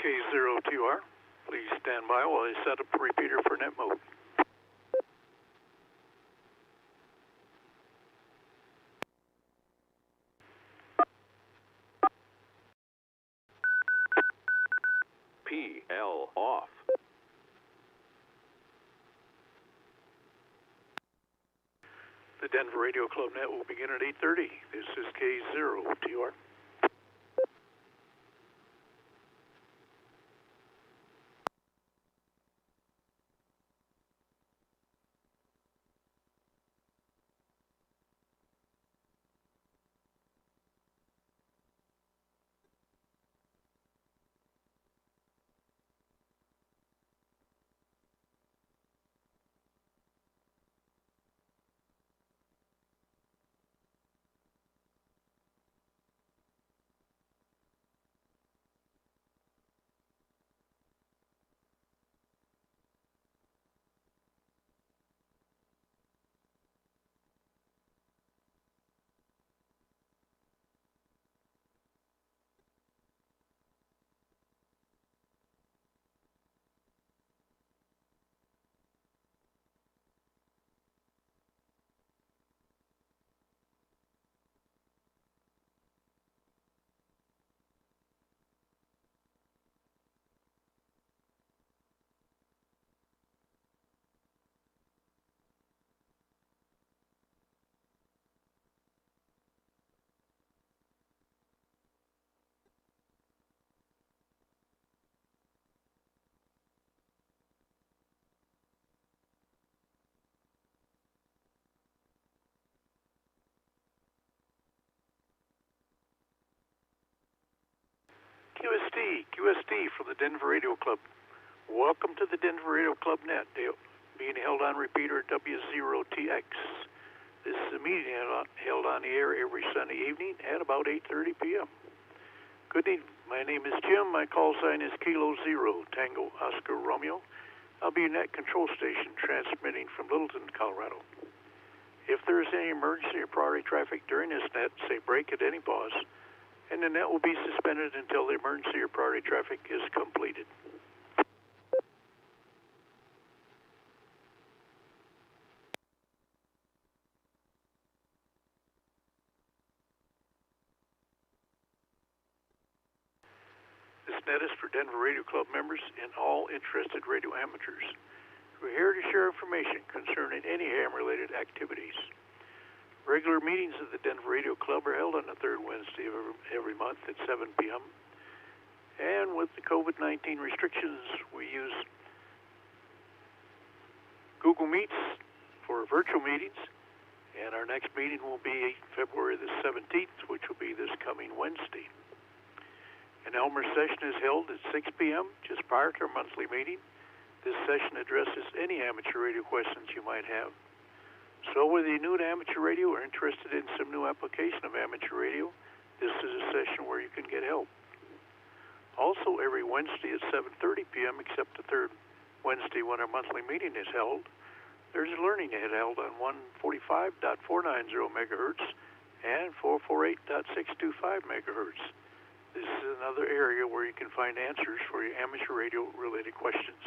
K0TR. Please stand by while I set up the repeater for net mode. PL off. The Denver Radio Club net will begin at 8:30. This is K0TR. QSD from the Denver Radio Club. Welcome to the Denver Radio Club net, being held on repeater at W0TX. This is a meeting held on the air every Sunday evening at about 8:30 p.m. Good evening. My name is Jim. My call sign is Kilo Zero Tango Oscar Romeo. I'll be your net control station transmitting from Littleton, Colorado. If there is any emergency or priority traffic during this net, say break at any pause, and the net will be suspended until the emergency or priority traffic is completed. This net is for Denver Radio Club members and all interested radio amateurs. We're here to share information concerning any ham-related activities. Regular meetings of the Denver Radio Club are held on the third Wednesday of every month at 7 p.m. And with the COVID-19 restrictions, we use Google Meets for virtual meetings. And our next meeting will be February the 17th, which will be this coming Wednesday. An Elmer session is held at 6 p.m., just prior to our monthly meeting. This session addresses any amateur radio questions you might have. So whether you're new to amateur radio or interested in some new application of amateur radio, this is a session where you can get help. Also, every Wednesday at 7:30 p.m., except the third Wednesday when our monthly meeting is held, there's a learning aid held on 145.490 megahertz and 448.625 megahertz. This is another area where you can find answers for your amateur radio-related questions.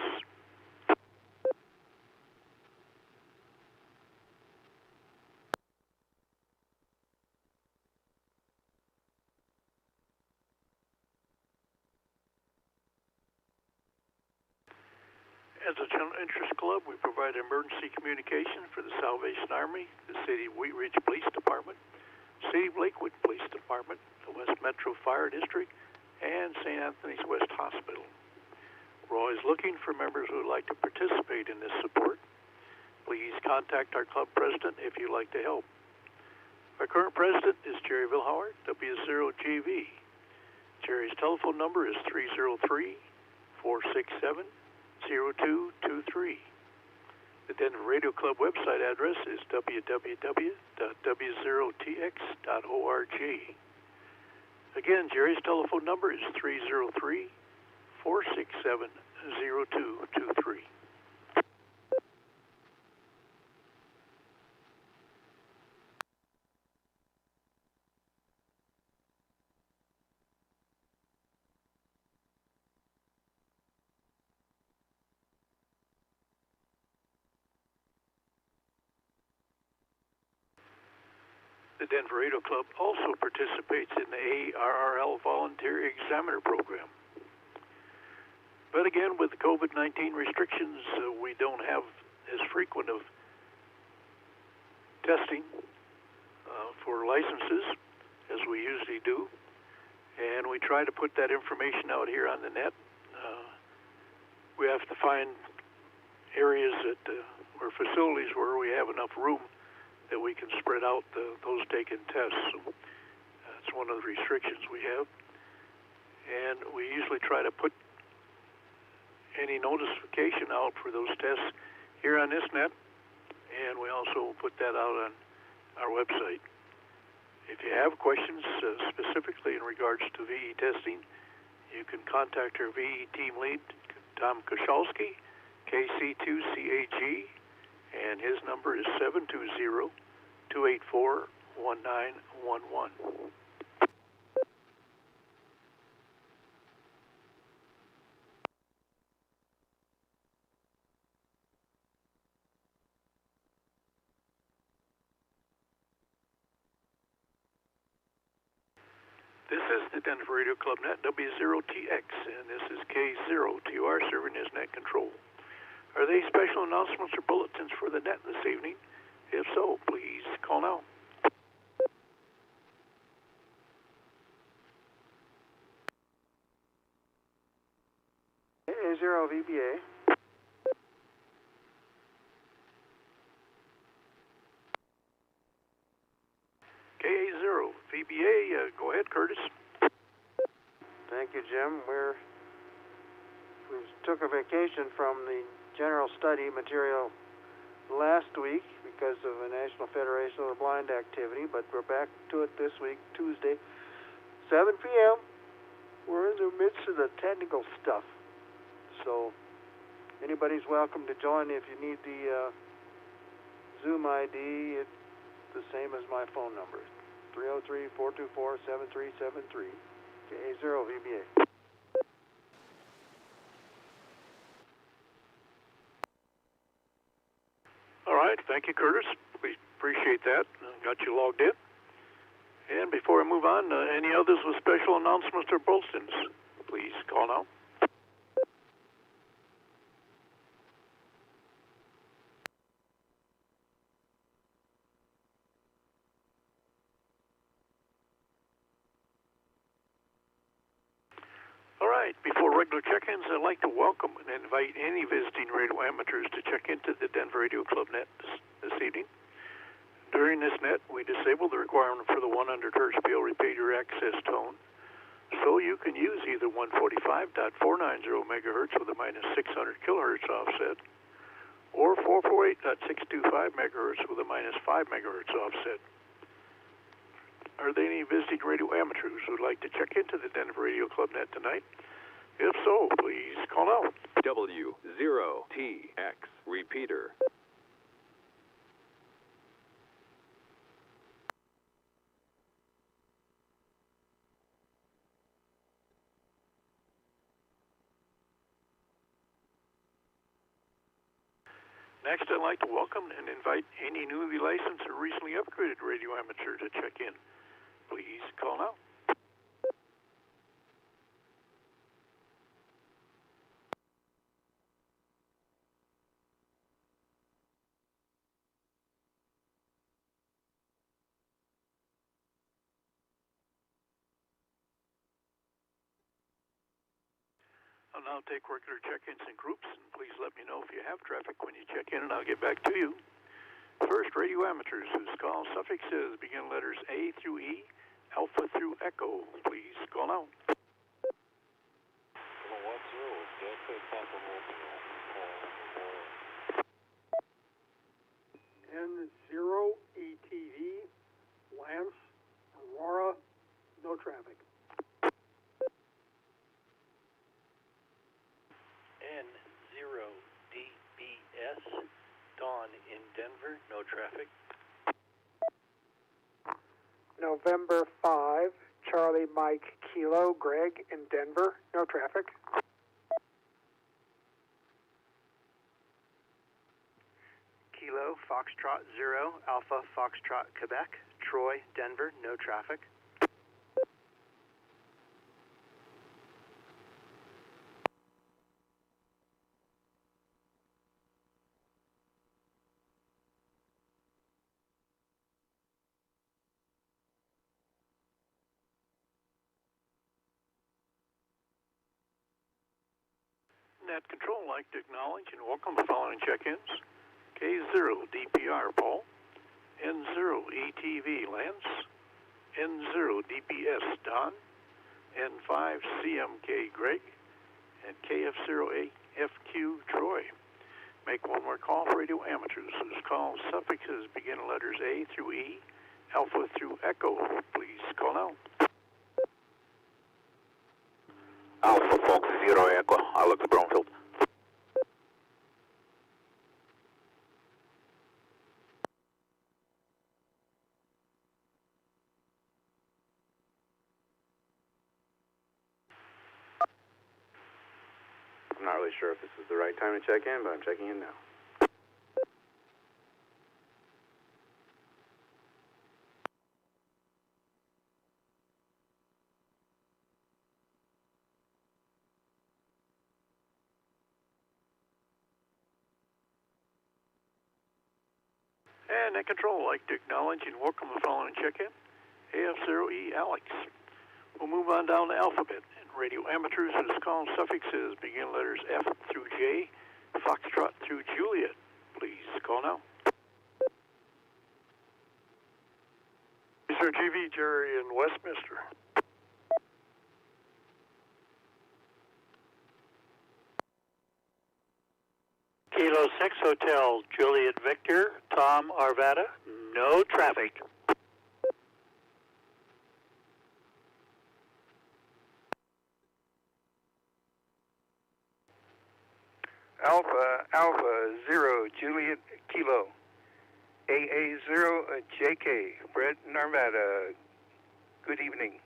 As a General Interest Club, we provide emergency communication for the Salvation Army, the City of Wheat Ridge Police Department, City of Lakewood Police Department, the West Metro Fire District, and St. Anthony's West Hospital. We're always looking for members who would like to participate in this support. Please contact our club president if you'd like to help. Our current president is Jerry Vilhauer, W0GV. Jerry's telephone number is 303-467-0223. The Denver Radio Club website address is www.w0tx.org. Again, Jerry's telephone number is 303-467-0223. The Denver Radio Club also participates in the ARRL Volunteer Examiner Program. But again, with the COVID-19 restrictions, we don't have as frequent of testing for licenses as we usually do. And we try to put that information out here on the net. We have to find areas that, or facilities where we have enough room that we can spread out those taken tests. So that's one of the restrictions we have. And we usually try to put any notification out for those tests here on this net, and we also put that out on our website. If you have questions specifically in regards to VE testing, you can contact our VE team lead, Tom Koshalski, KC2CAG, and his number is 720-284-1911. This is the Denver Radio Club Net, W0TX, and this is K0TR serving as net control. Are there any special announcements or bulletins for the net this evening? If so, please call now. A0VBA. KA0VBA, go ahead, Curtis. Thank you, Jim. We took a vacation from the general study material last week because of a National Federation of the Blind activity, but we're back to it this week, Tuesday, 7 p.m. We're in the midst of the technical stuff. So anybody's welcome to join if you need the Zoom ID. It's the same as my phone number, 303-424-7373, KA0VBA. All right, thank you, Curtis. We appreciate that. Got you logged in. And before I move on, any others with special announcements or bulletins, please call now. All right, before regular check-ins, I'd like to welcome and invite any visiting radio amateurs to check into the Denver Radio Club net this evening. During this net, we disable the requirement for the 100 Hz PO repeater access tone, so you can use either 145.490 megahertz with a minus 600 kilohertz offset, or 448.625 megahertz with a minus 5 megahertz offset. Are there any visiting radio amateurs who would like to check into the Denver Radio Club net tonight? If so, please call out. W0TX repeater. Next, I'd like to welcome and invite any newly licensed or recently upgraded radio amateur to check in. Please call now. I'll now take regular check-ins in groups, and please let me know if you have traffic when you check in, and I'll get back to you. First, radio amateurs whose call suffixes begin letters A through E, Alpha through Echo. Please call now. N0 ETV, Lance, Aurora, no traffic. N0DBS, Dawn in Denver, no traffic. November 5, Charlie Mike Kilo, Greg in Denver, no traffic. Kilo, Foxtrot 0, Alpha, Foxtrot, Quebec, Troy, Denver, no traffic. Net Control would like to acknowledge and welcome the following check-ins. K0 Paul, N0 ETV Lance, N0 Don, N5 CMK Greg, and KF0AFQ Troy. Make one more call for radio amateurs whose call suffixes begin in letters A through E, Alpha through Echo. Please call now. Alpha Fox 0 Echo, Alex Bromfield. I'm not really sure if this is the right time to check in, but I'm checking in now. And Net Control would like to acknowledge and welcome the following check-in. AF0E Alex. We'll move on down the alphabet. And radio amateurs whose call suffixes begin letters F through J, Foxtrot through Juliet. Please call now. Mr. GV, Jerry in Westminster. Kilo 6 Hotel, Juliet Victor, Tom Arvada, no traffic. Alpha 0 Juliet Kilo, AA 0 JK, Brett Narvada. Good evening.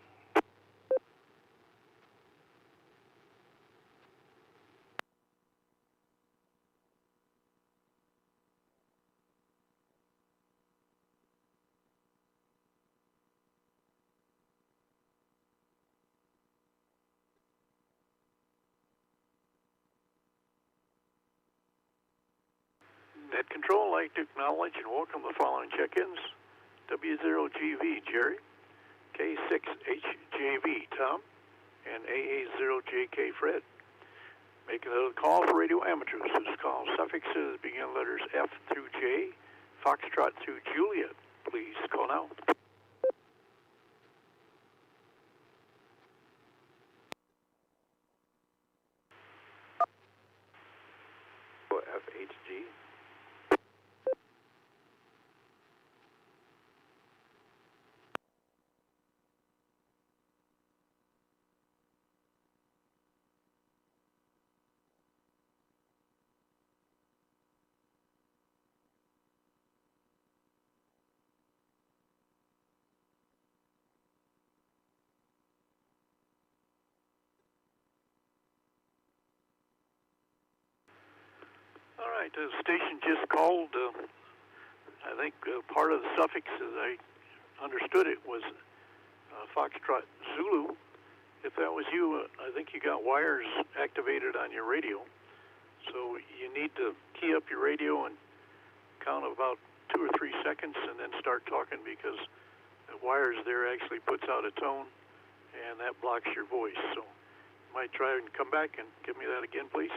Net Control would like to acknowledge and welcome the following check-ins. W0GV Jerry, K6HJV Tom, and AA0JK Fred. Make another call for radio amateurs whose call suffixes begin letters F through J, Foxtrot through Juliet. Please call now. FHG. All right, the station just called. I think part of the suffix, as I understood it, was Foxtrot Zulu. If that was you, I think you got wires activated on your radio. So you need to key up your radio and count about 2 or 3 seconds and then start talking, because the wires there actually puts out a tone and that blocks your voice. So you might try and come back and give me that again, please.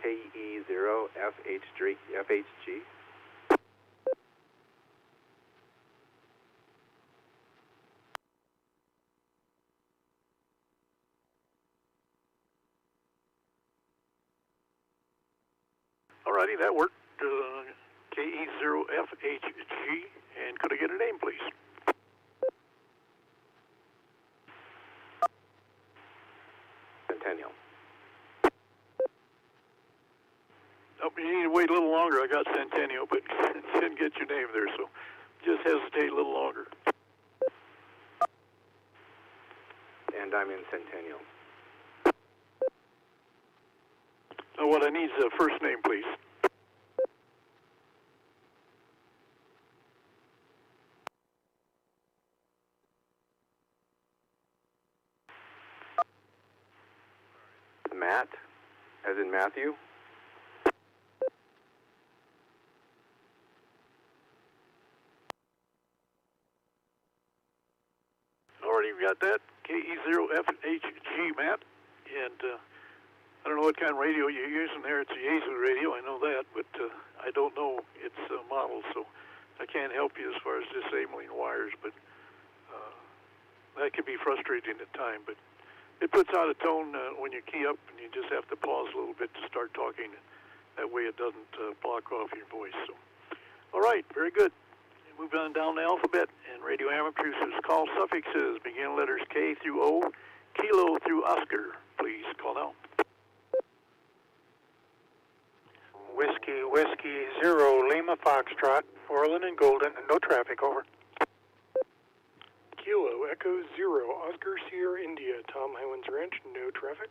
KE0 FHG. Alrighty, that worked. KE0FHG, and could I get a name, please? Centennial. Oh, you need to wait a little longer. I got Centennial, but didn't get your name there, so just hesitate a little longer. And I'm in Centennial. Oh, what I need is a first name, please. Matt, as in Matthew. Already got that, KE0FHG, Matt. And I don't know what kind of radio you're using there. It's a Yaesu radio, I know that, but I don't know its model, so I can't help you as far as disabling wires, but that can be frustrating at times. But it puts out a tone when you key up, and you just have to pause a little bit to start talking. That way it doesn't block off your voice. So, all right, very good. Move on down the alphabet, and radio amateurs call suffixes begin letters K through O, Kilo through Oscar. Please call now. Whiskey 0 Lima Foxtrot, Orland and Golden, no traffic, over. Kilo Echo 0 Oscar Sierra India, Tom Highlands Ranch, no traffic.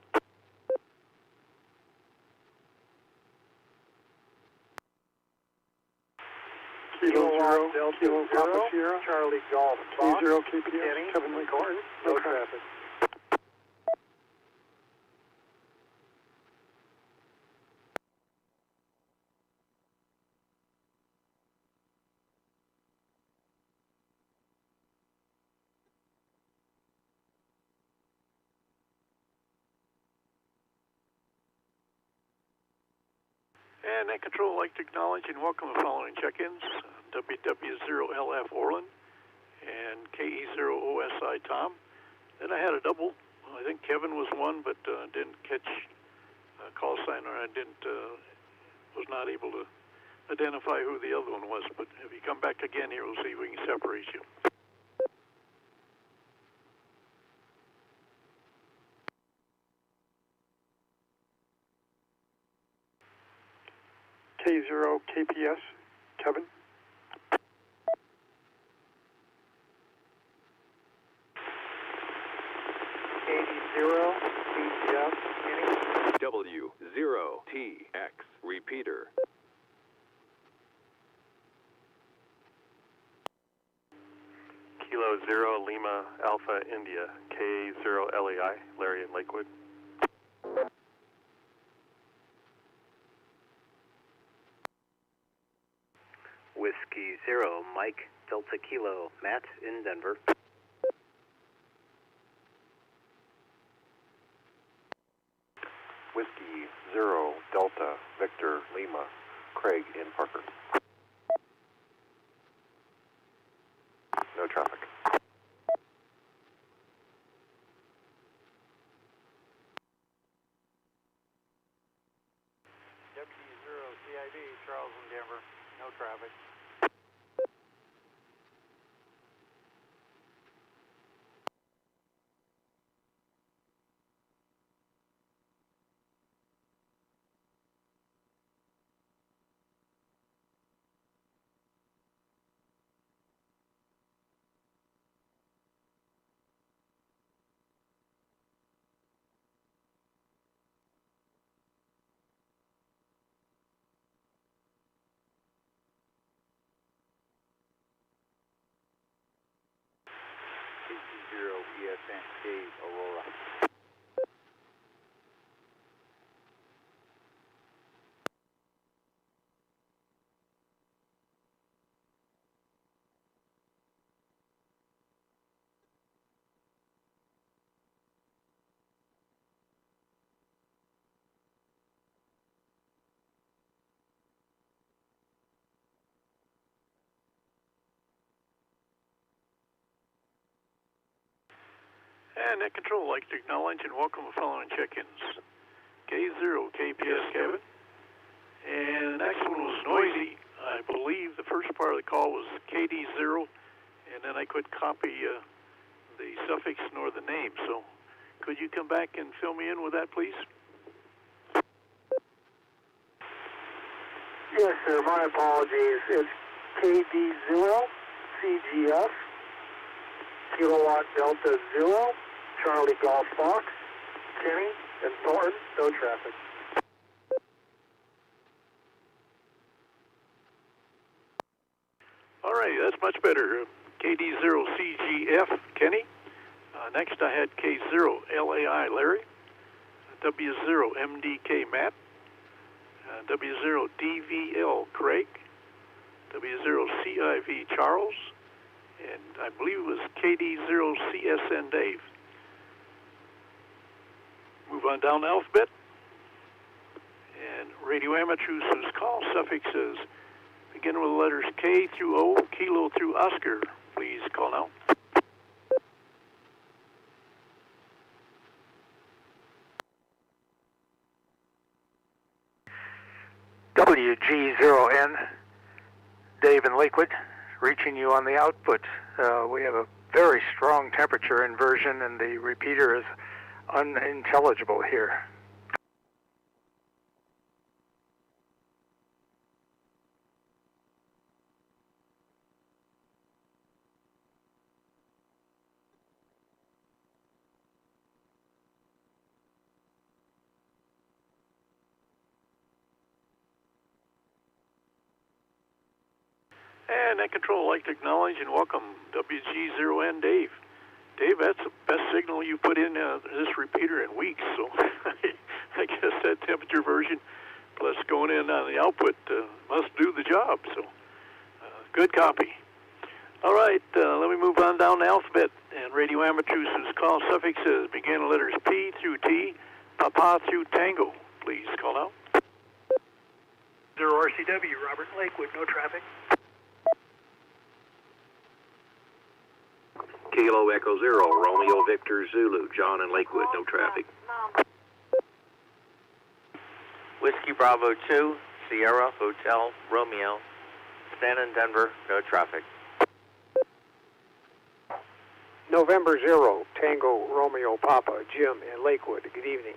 Kilo 0 Delta Kilo 0 Papa Sierra, Charlie Golf Fox, 0 KPS, Kenny, Kevin Lake Horton, no traffic. And Net Control, I'd like to acknowledge and welcome the following check-ins. WW0LF Orland and KE0OSI Tom. Then I had a double. I think Kevin was one, but didn't catch a call sign, or I was not able to identify who the other one was. But if you come back again here, we'll see if we can separate you. K0 KPS, Kevin. KD0 BGF, Kenny. W0TX Repeater. Kilo 0 Lima Alpha India, K0 LEI, Larry in Lakewood. Whiskey 0 Mike Delta Kilo, Matt in Denver. Whiskey 0 Delta Victor Lima, Craig in Parker. No traffic. W0 CIB, Charles in Denver, no traffic. KC0 ESNK Aurora. And Net Control, I'd like to acknowledge and welcome the following check-ins. K0 KPS Kevin. And the next one was noisy. I believe the first part of the call was KD0, and then I couldn't copy the suffix nor the name. So could you come back and fill me in with that, please? Yes, sir. My apologies. It's KD0 CGF, Kilowatt Delta 0, Charlie Golf Fox, Kenny, and Thornton, no traffic. All right, that's much better. KD0CGF, Kenny. Next I had K0LAI, Larry. W0MDK Matt, W0DVL Craig, W0CIV Charles, and I believe it was KD0CSN Dave. Move on down the alphabet. And radio amateurs whose call suffixes begin with the letters K through O, Kilo through Oscar, please call now. WG0N, Dave in Lakewood, reaching you on the output. We have a very strong temperature inversion and the repeater is unintelligible here. And Net Control, I'd like to acknowledge and welcome WG0N Dave. Dave, that's the best signal you put in this repeater in weeks, so I guess that temperature version plus going in on the output must do the job, so good copy. All right, let me move on down the alphabet, and radio amateurs whose call suffixes begin with letters P through T, Papa through Tango, please call out. 0 RCW, Robert Lakewood, no traffic. Kilo Echo 0, Romeo Victor Zulu, John in Lakewood, no traffic. Whiskey Bravo 2, Sierra Hotel Romeo, Stan in Denver, no traffic. November 0, Tango Romeo Papa, Jim in Lakewood. Good evening.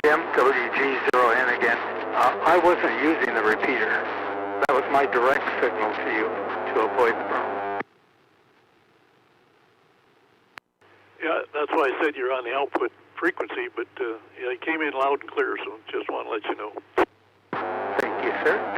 Jim, WG0N again. I wasn't using the repeater. That was my direct signal to you to avoid the problem. Yeah, that's why I said you're on the output frequency, but yeah, it came in loud and clear, so just want to let you know. Thank you, sir.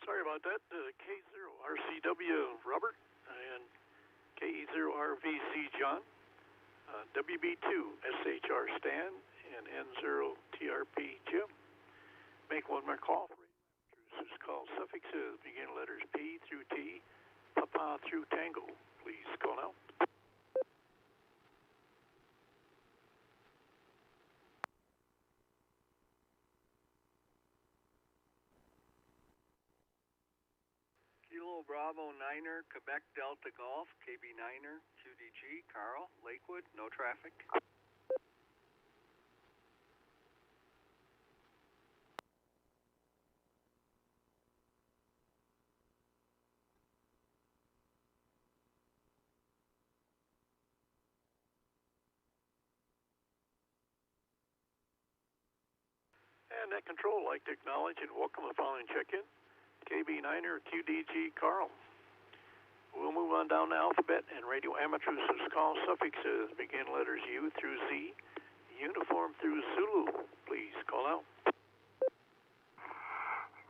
Sorry about that. K0RCW Robert and KE0RVC John, WB2 SHR Stan, and N0TRP Jim. Make one more call. Whose call suffixes begin letters P through T, Papa through Tango. Please call now. Kilo Bravo 9er, Quebec Delta Golf, KB 9er, QDG, Carl, Lakewood, no traffic. And Net Control, I'd like to acknowledge and welcome the following check-in. KB9er QDG Carl. We'll move on down the alphabet, and radio amateurs whose call suffixes begin letters U through Z, uniform through Zulu. Please call out.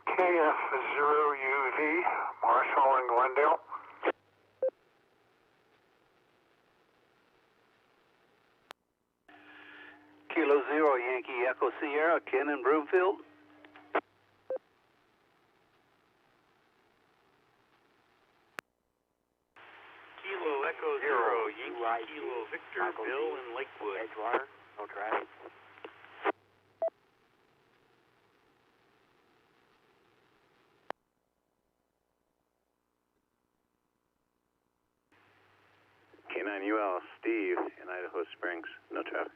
KF0UV, Marshall and Glendale. Kilo 0 Yankee Echo Sierra, Ken in Broomfield. Kilo Echo 0 Yankee Kilo Victor, Bill in Lakewood. Edgewater, no traffic. K9UL, Steve in Idaho Springs, no traffic.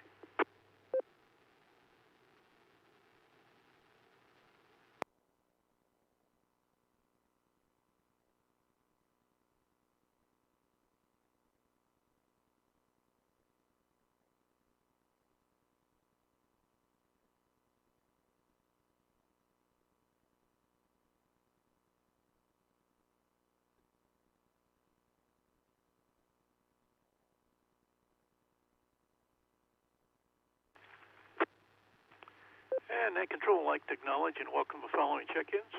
And Net Control would like to acknowledge and welcome the following check-ins.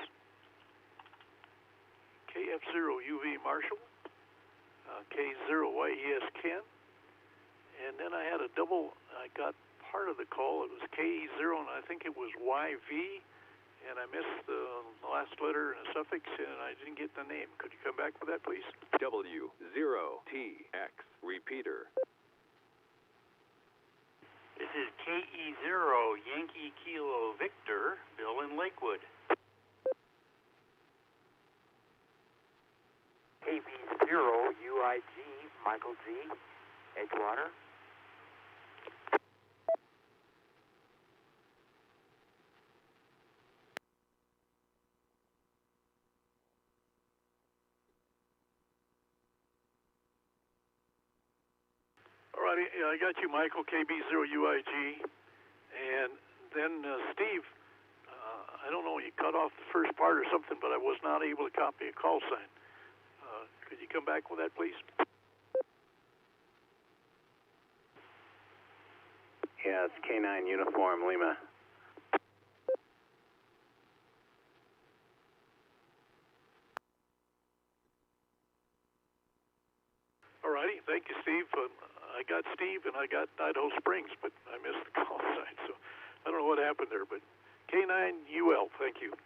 KF0UV Marshall, K0YES Ken, and then I had a double, I got part of the call, it was KE0 and I think it was YV, and I missed the last letter and a suffix and I didn't get the name. Could you come back with that, please? W0TX Repeater. This is KE0 Yankee Kilo Victor, Bill in Lakewood. KB0 UIG Michael G, Edgewater. Alrighty, I got you, Michael, KB0UIG, and then Steve, I don't know, you cut off the first part or something, but I was not able to copy a call sign. Could you come back with that, please? Yeah, it's K9 Uniform Lima. Alrighty, thank you, Steve. I got Steve and I got Idaho Springs, but I missed the call sign, so I don't know what happened there, but K9UL, thank you.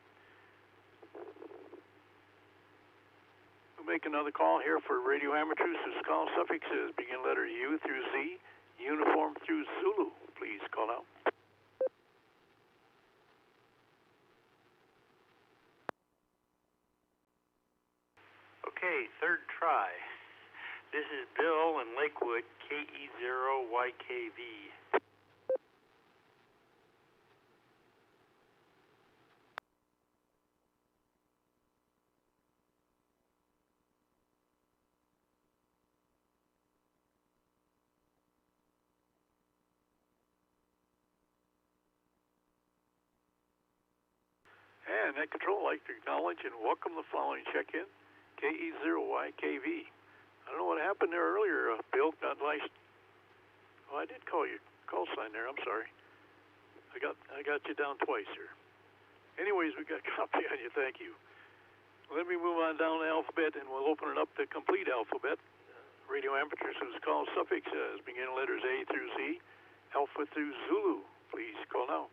We'll make another call here for radio amateurs whose call suffixes begin letter U through Z, uniform through Zulu. Please call out. Okay, third try. This is Bill in Lakewood, KE0YKV. And Net Control would like to acknowledge and welcome the following check-in, KE0YKV. I don't know what happened there earlier, Bill. Got nice. Oh, I did call you. Call sign there. I'm sorry. I got you down twice here. Anyways, we got a copy on you. Thank you. Let me move on down the alphabet, and we'll open it up to complete alphabet. Radio amateurs whose call suffix begin letters A through Z, Alpha through Zulu. Please call now.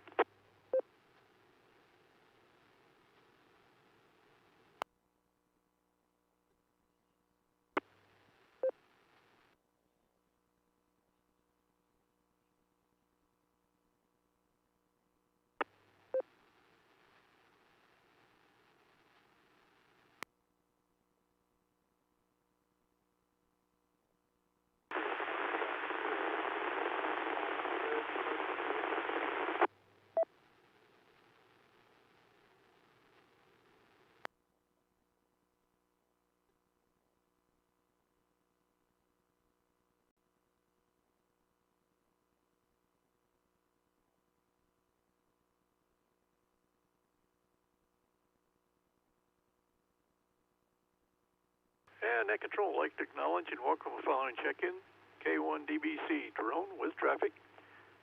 And Net Control would like to acknowledge and welcome the following check-in, K1DBC drone with traffic.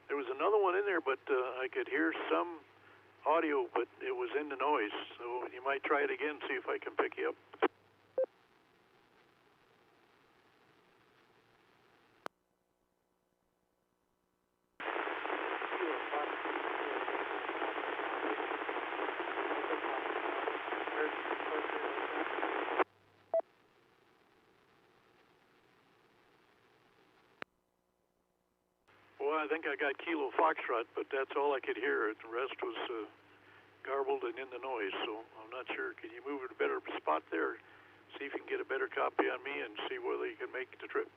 There was another one in there, but I could hear some audio, but it was in the noise. So you might try it again, see if I can pick you up. think I got Kilo Foxtrot, but that's all I could hear. The rest was garbled and in the noise, so I'm not sure. Can you move it a better spot there? See if you can get a better copy on me and see whether you can make the trip.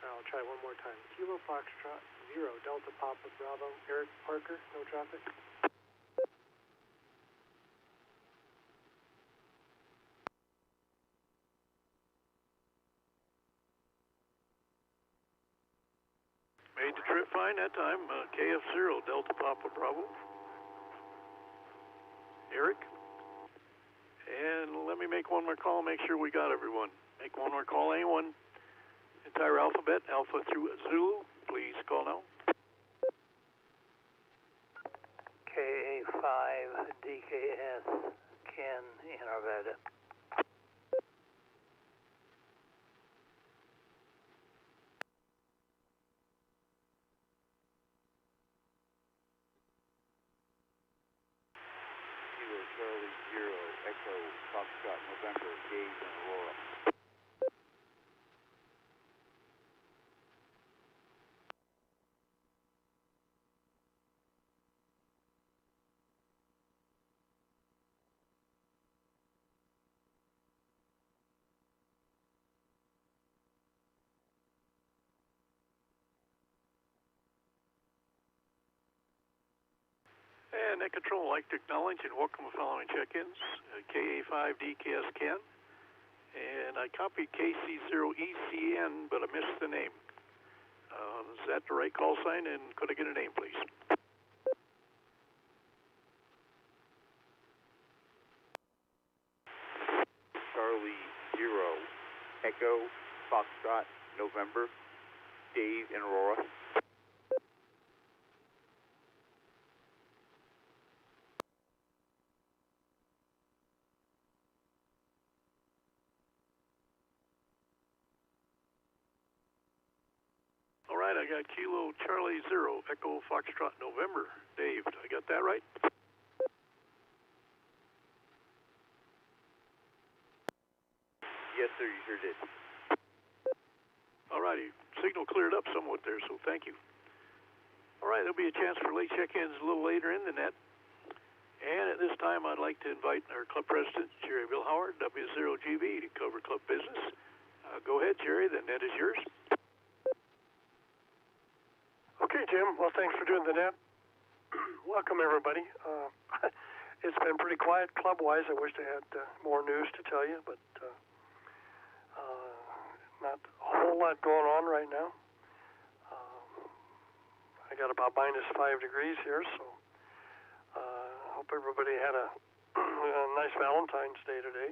I'll try one more time. Kilo Foxtrot 0 Delta Papa Bravo. Eric Parker, no traffic. Made the trip fine that time. KF0 Delta Papa Bravo. Eric. And let me make one more call, make sure we got everyone. Make one more call, anyone. Entire alphabet, Alpha through Zulu. Please call now. KA5 DKS Ken in Arvada. Kilo Charlie 0 Echo Foxtrot November Dave and Aurora. And Net Control, I'd like to acknowledge and welcome the following check-ins. KA5 DKS Ken. And I copied KC0ECN, but I missed the name. Is that the right call sign? And could I get a name, please? Charlie 0 Echo Foxtrot November Dave and Aurora. All right, I got Kilo Charlie 0 Echo Foxtrot November Dave. Did I got that right? Yes, sir, you sure did. All righty, signal cleared up somewhat there, so thank you. All right, there'll be a chance for late check-ins a little later in the net. And at this time, I'd like to invite our club president, Jerry Billhauer, W0GB, to cover club business. Go ahead, Jerry, the net is yours. Okay, Jim. Well, thanks for doing the net. Welcome, everybody. It's been pretty quiet club-wise. I wish I had more news to tell you, but not a whole lot going on right now. I got about -5 degrees here, so hope everybody had a nice Valentine's Day today.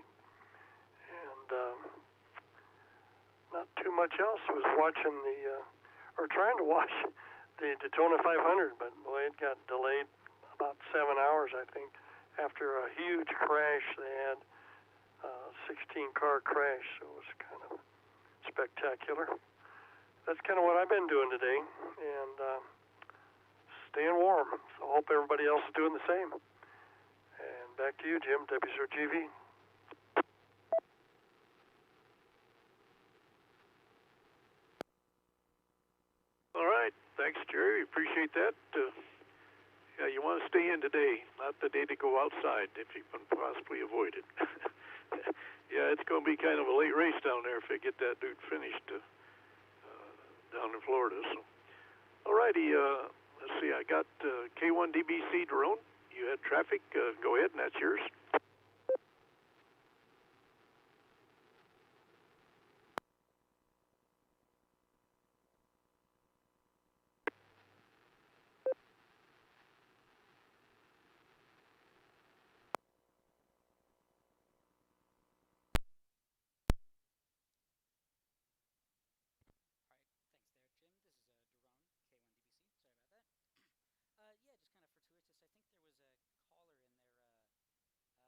And not too much else. I was watching or trying to watch the Daytona 500, but boy, it got delayed about 7 hours, I think, after a huge crash. They had a 16-car crash, so it was kind of spectacular. That's kind of what I've been doing today, and staying warm. So I hope everybody else is doing the same. And back to you, Jim, W0GV. All right, thanks, Jerry. Appreciate that. Yeah, you want to stay in today, not the day to go outside if you can possibly avoid it. Yeah, it's going to be kind of a late race down there if they get that dude finished down in Florida. So, all righty, let's see. I got K1DBC drone. You had traffic. Go ahead, and that's yours. Yeah, just kind of fortuitous. I think there was a caller in there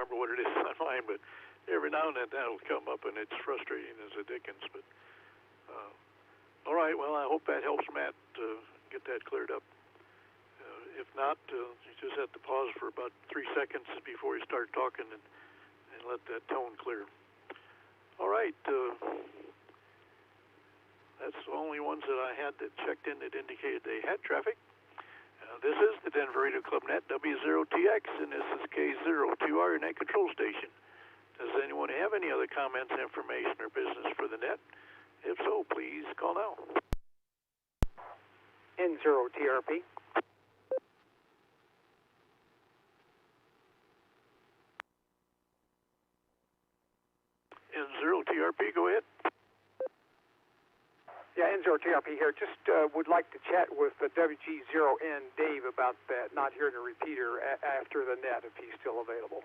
remember what it is on mine, but every now and then that'll come up, and it's frustrating as a dickens. But all right, well, I hope that helps Matt get that cleared up. If not, you just have to pause for about 3 seconds before you start talking and let that tone clear. All right, that's the only ones that I had that checked in that indicated they had traffic. This is the Denver Radio Club Net, W0TX, and this is K02R, your net control station. Does anyone have any other comments, information, or business for the net? If so, please call now. N0TRP. N0TRP, go ahead. Yeah, N0TRP here. Just would like to chat with the WG0N Dave about that, not hearing a repeater after the net, if he's still available.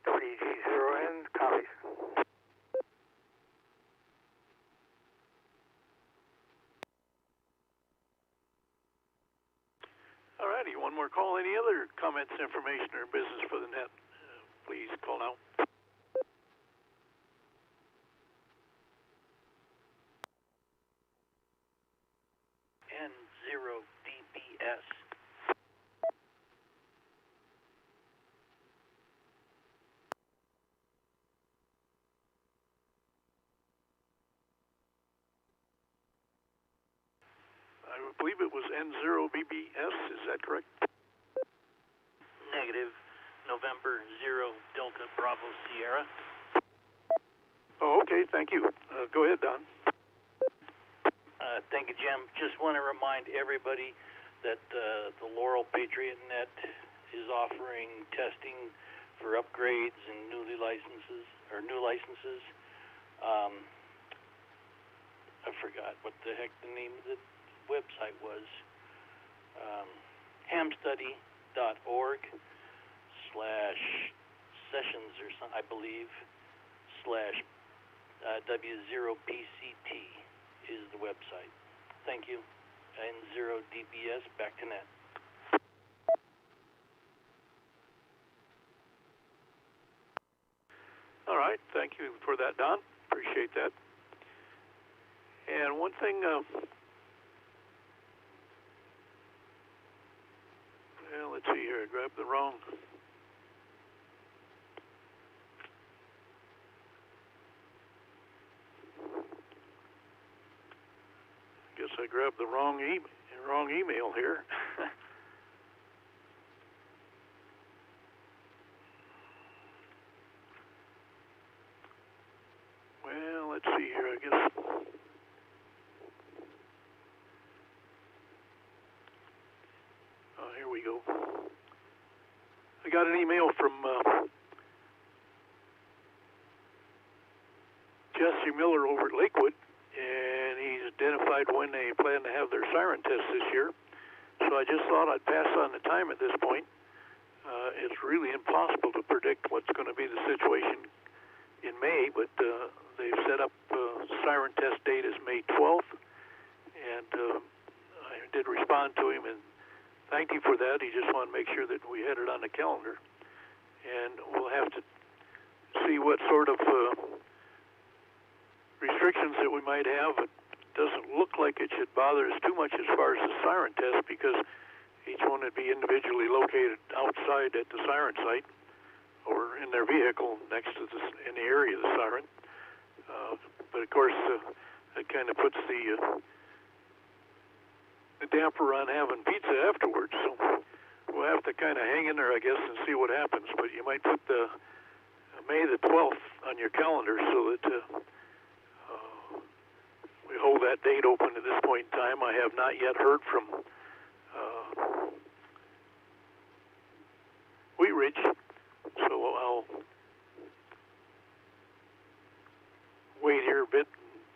WG0N, copies. All righty, one more call. Any other comments, information, or business for the net? Please call now. N0DBS. I believe it was N0BBS, is that correct? Negative. November 0 Delta Bravo Sierra. Oh, okay, thank you. Go ahead, Don. Thank you, Jim. Just want to remind everybody that the Laurel Patriot Net is offering testing for upgrades and new licenses. I forgot what the heck the name of the website was. hamstudy.org/sessions or something, I believe, /W0PCT is the website. Thank you. N0DBS, back to net. All right, thank you for that, Don. Appreciate that. And one thing, well, let's see here. I grabbed the wrong. Guess I grabbed the wrong email here. Well, let's see here. I guess. Oh, here we go. I got an email from Jesse Miller over at Lakewood, and he's identified when they plan to have their siren test this year. So I just thought I'd pass on the time at this point. It's really impossible to predict what's going to be the situation in May, but they've set up siren test date as May 12th, and I did respond to him and thank you for that. He just wanted to make sure that we had it on the calendar, and we'll have to see what sort of restrictions that we might have. It doesn't look like it should bother us too much as far as the siren test, because each one would be individually located outside at the siren site or in their vehicle next to in the area of the siren. But of course, it kind of puts the damper on having pizza afterwards. So we'll have to kind of hang in there, I guess, and see what happens. But you might put the May the 12th on your calendar so that we hold that date open at this point in time. I have not yet heard from Wheat Ridge, so I'll wait here a bit,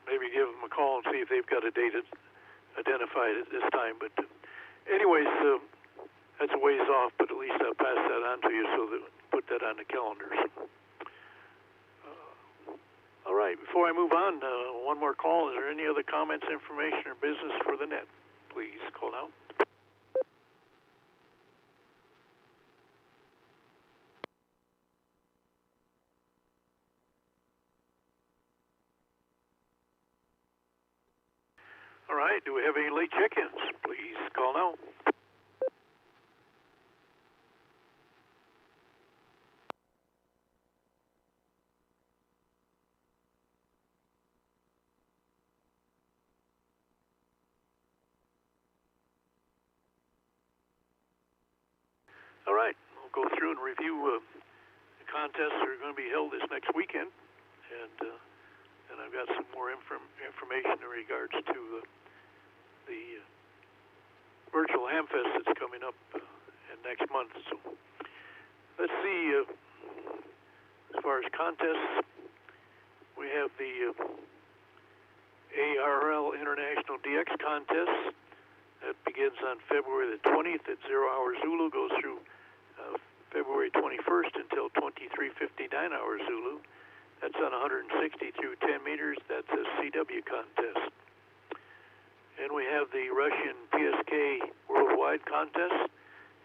maybe give them a call and see if they've got a date identified at this time. But anyways, that's a ways off, but at least I'll pass that on to you so that put that on the calendar. All right, before I move on, one more call. Is there any other comments, information, or business for the net, please? call now. All right, do we have any late check-ins? Please call now. All right, we'll go through and review the contests that are going to be held this next weekend, and I've got some more information in regards to the virtual Hamfest that's coming up next month. So let's see, as far as contests, we have the ARL International DX Contest that begins on February the 20th at 0 hour Zulu, goes through February 21st until 23:59 hours Zulu. That's on 160 through 10 meters. That's a CW contest. And we have the Russian PSK Worldwide Contest.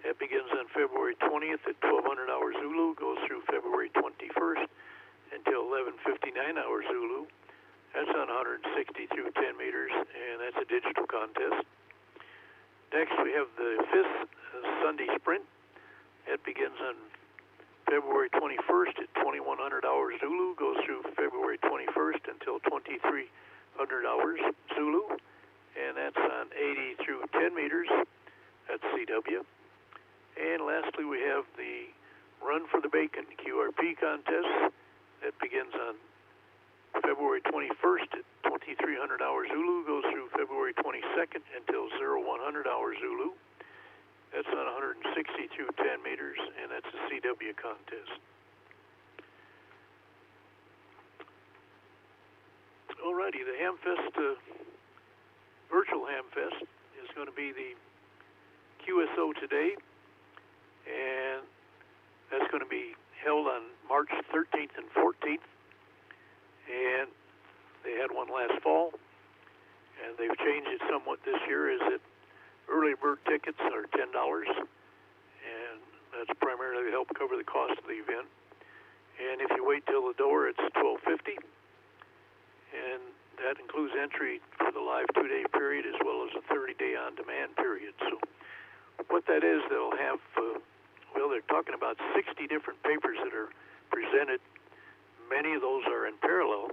That begins on February 20th at 1200 hours Zulu, goes through February 21st until 11:59 hours Zulu. That's on 160 through 10 meters, and that's a digital contest. Next, we have the 5th Sunday Sprint. That begins on February 21st at 2100 hours Zulu, goes through February 21st until 2300 hours Zulu, and that's on 80 through 10 meters. That's CW. And lastly, we have the Run for the Bacon QRP contest. That begins on February 21st at 2300 hours Zulu, goes through February 22nd until 0100 hours Zulu. That's on 160 through 10 meters, and that's a CW contest. Alrighty, the Hamfest, virtual Hamfest, is going to be the QSO today, and that's going to be held on March 13th and 14th, and they had one last fall, and they've changed it somewhat this year. Is that early bird tickets are $10, and that's primarily to help cover the cost of the event. And if you wait till the door, it's $12.50, and that includes entry for the live 2-day period as well as a 30-day on-demand period. So what that is, they'll have, they're talking about 60 different papers that are presented. Many of those are in parallel,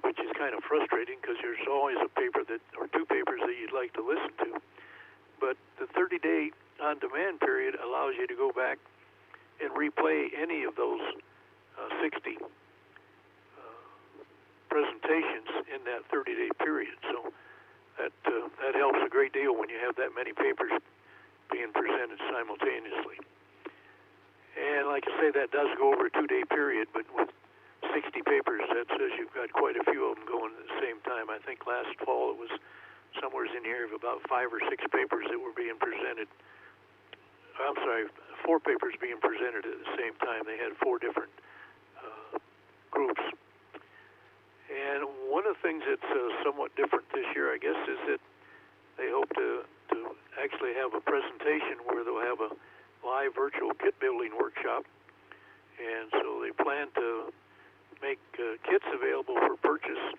which is kind of frustrating because there's always a paper or two papers that you'd like to listen to. But the 30-day on-demand period allows you to go back and replay any of those 60 presentations in that 30-day period. So that helps a great deal when you have that many papers being presented simultaneously. And like I say, that does go over a 2-day period, but with 60 papers, that says you've got quite a few of them going at the same time. I think last fall it was somewhere in here of about 5 or 6 papers that were being presented. I'm sorry, 4 papers being presented at the same time. They had 4 different groups. And one of the things that's somewhat different this year, I guess, is that they hope to actually have a presentation where they'll have a live virtual kit building workshop. And so they plan to make kits available for purchase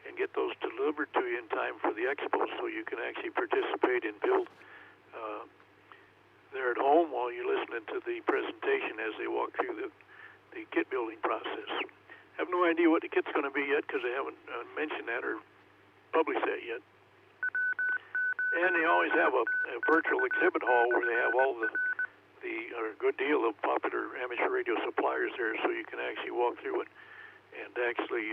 and get those delivered to you in time for the expo, so you can actually participate and build there at home while you're listening to the presentation as they walk through the kit building process. I have no idea what the kit's going to be yet because they haven't mentioned that or published that yet. And they always have a virtual exhibit hall where they have all a good deal of popular amateur radio suppliers there, so you can actually walk through it and actually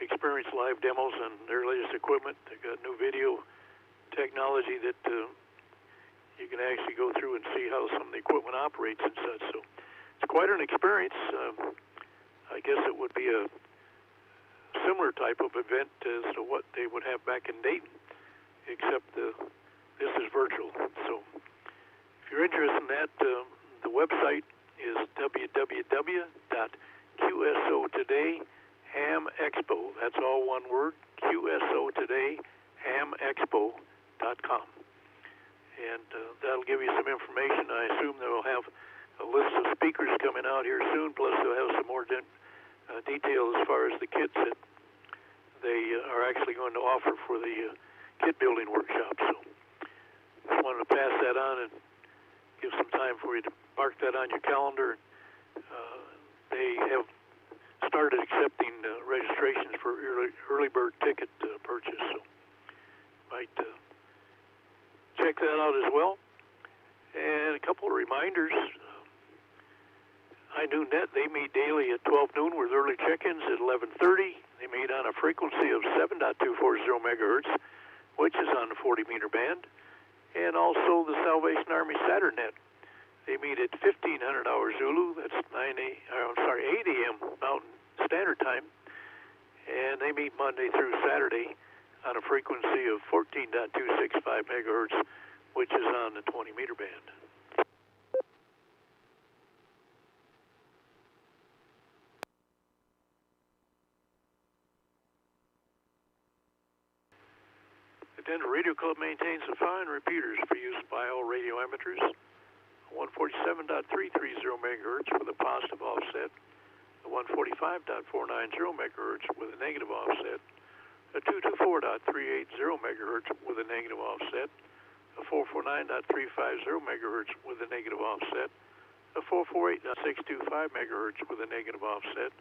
experience live demos on their latest equipment. They've got new video technology that you can actually go through and see how some of the equipment operates and such. So it's quite an experience. I guess it would be a similar type of event as to what they would have back in Dayton, except this is virtual. So if you're interested in that, the website is www.qsotoday.hamexpo. That's all one word, QSO Today, hamexpo.com. WO0TX.com. And that'll give you some information. I assume they'll have a list of speakers coming out here soon, plus they'll have some more detail as far as the kits that they are actually going to offer for the kit building workshop. So just wanted to pass that on and give some time for you to mark that on your calendar. They have started accepting registrations for early bird ticket purchase, so might check that out as well. And a couple of reminders. iNewNet, they meet daily at 12 noon with early check-ins at 11:30. They meet on a frequency of 7.240 megahertz, which is on the 40-meter band. And also the Salvation Army SaturnNet. They meet at 1500 hours Zulu, that's 8 a.m. Mountain Standard Time. And they meet Monday through Saturday on a frequency of 14.265 megahertz, which is on the 20-meter band. The Denver Radio Club maintains the following repeaters for use by all radio amateurs: 147.330 megahertz with a positive offset, the 145.490 megahertz with a negative offset, a 224.380 megahertz with a negative offset, a 449.350 megahertz with a negative offset, a 448.625 megahertz with a negative offset,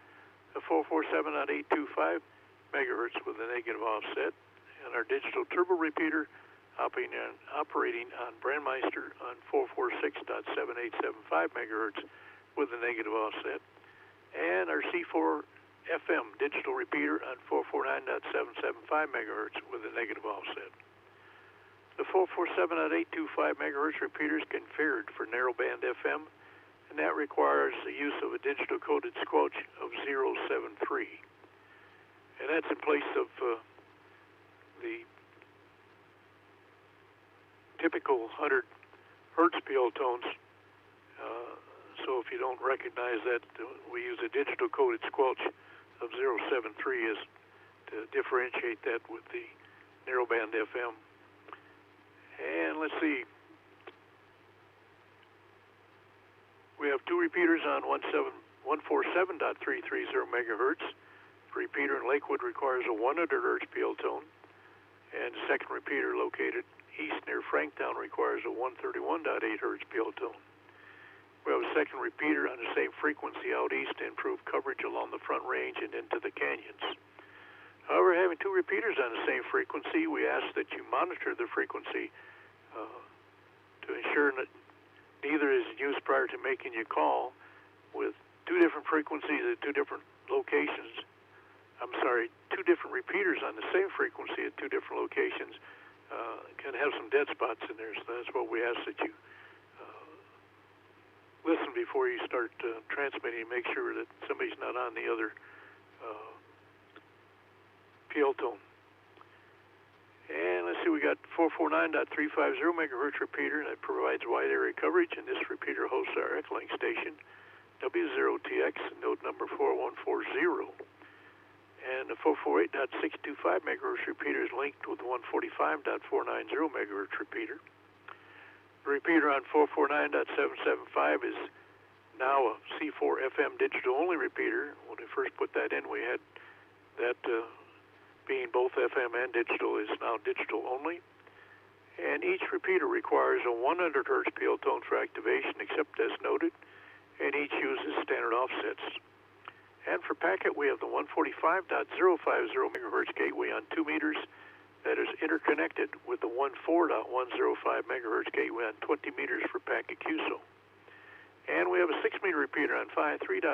a 447.825 megahertz with a negative offset, and our digital turbo repeater operating on Brandmeister on 446.7875 megahertz with a negative offset, and our C4 FM digital repeater on 449.775 megahertz with a negative offset. The 447.825 megahertz repeater is configured for narrowband FM, and that requires the use of a digital coded squelch of 073. And that's in place of the typical 100 hertz PL tones. So if you don't recognize that, we use a digital coded squelch of 073 as to differentiate that with the narrowband FM. And let's see. We have two repeaters on 147.330 megahertz. The repeater in Lakewood requires a 100 hertz PL tone, and the second repeater located east near Franktown requires a 131.8 hertz PL tone. We have a second repeater on the same frequency out east to improve coverage along the Front Range and into the canyons. However, having two repeaters on the same frequency, we ask that you monitor the frequency to ensure that neither is used prior to making your call. With two different frequencies at two different locations, two different repeaters on the same frequency at two different locations can have some dead spots in there. So that's what we ask that you listen before you start transmitting. Make sure that somebody's not on the other PL tone. And let's see, we got 449.350 megahertz repeater that provides wide area coverage, and this repeater hosts our Echolink station, W0TX, node number 4140. And the 448.625 megahertz repeater is linked with the 145.490 megahertz repeater. The repeater on 449.775 is now a C4 FM digital only repeater. When we first put that in, we had that being both FM and digital is now digital only. And each repeater requires a 100 hertz PL tone for activation, except as noted, and each uses standard offsets. And for packet, we have the 145.050 megahertz gateway on 2 meters that is interconnected with the 14.105 megahertz gateway on 20 meters for packet QSO. And we have a 6-meter repeater on 3.09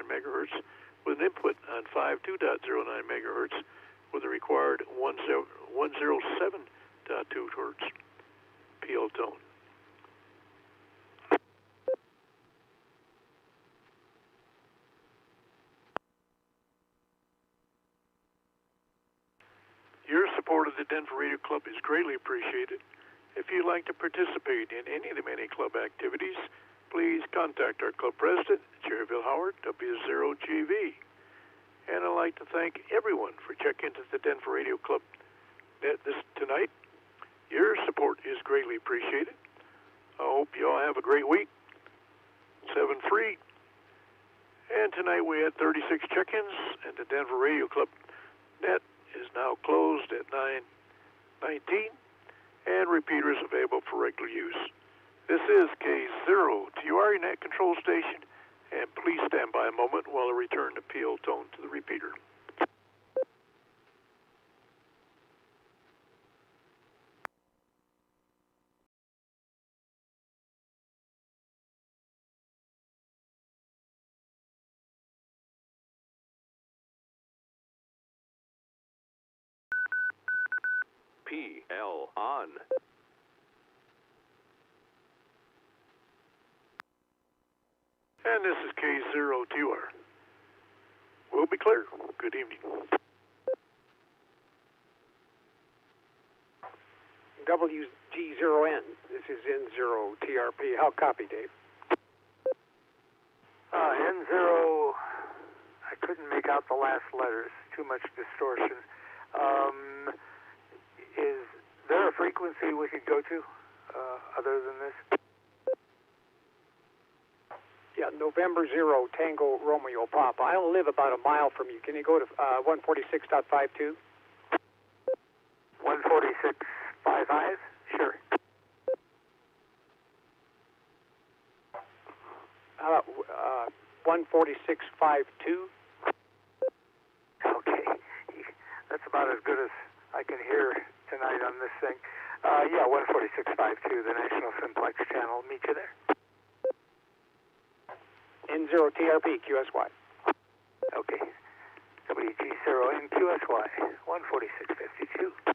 megahertz with an input on 2.09 megahertz with a required 107.2 hertz PL tone. Your support of the Denver Radio Club is greatly appreciated. If you'd like to participate in any of the many club activities, please contact our club president, Jerryville Howard, W0GV. And I'd like to thank everyone for checking into the Denver Radio Club tonight. Your support is greatly appreciated. I hope you all have a great week. 7-3. And tonight we had 36 check-ins, and the Denver Radio Club net is now closed at 9:19, and repeaters available for regular use. This is K0TR Net Control Station, and please stand by a moment while I return the PO tone to the repeater. PL on. And this is K0TR. We'll be clear. Good evening. WG0N. This is N0TRP. How copy, Dave? N0, I couldn't make out the last letters. Too much distortion. Is there a frequency we could go to other than this? Yeah, November 0, Tango Romeo Papa. I only live about a mile from you. Can you go to 146.52? 146.55? Sure. How about 146.52? Okay. That's about as good as I can hear tonight on this thing. Yeah, 146.52, the National Simplex channel. Meet you there. N0TRP, QSY. Okay. WG0 and QSY, 146.52.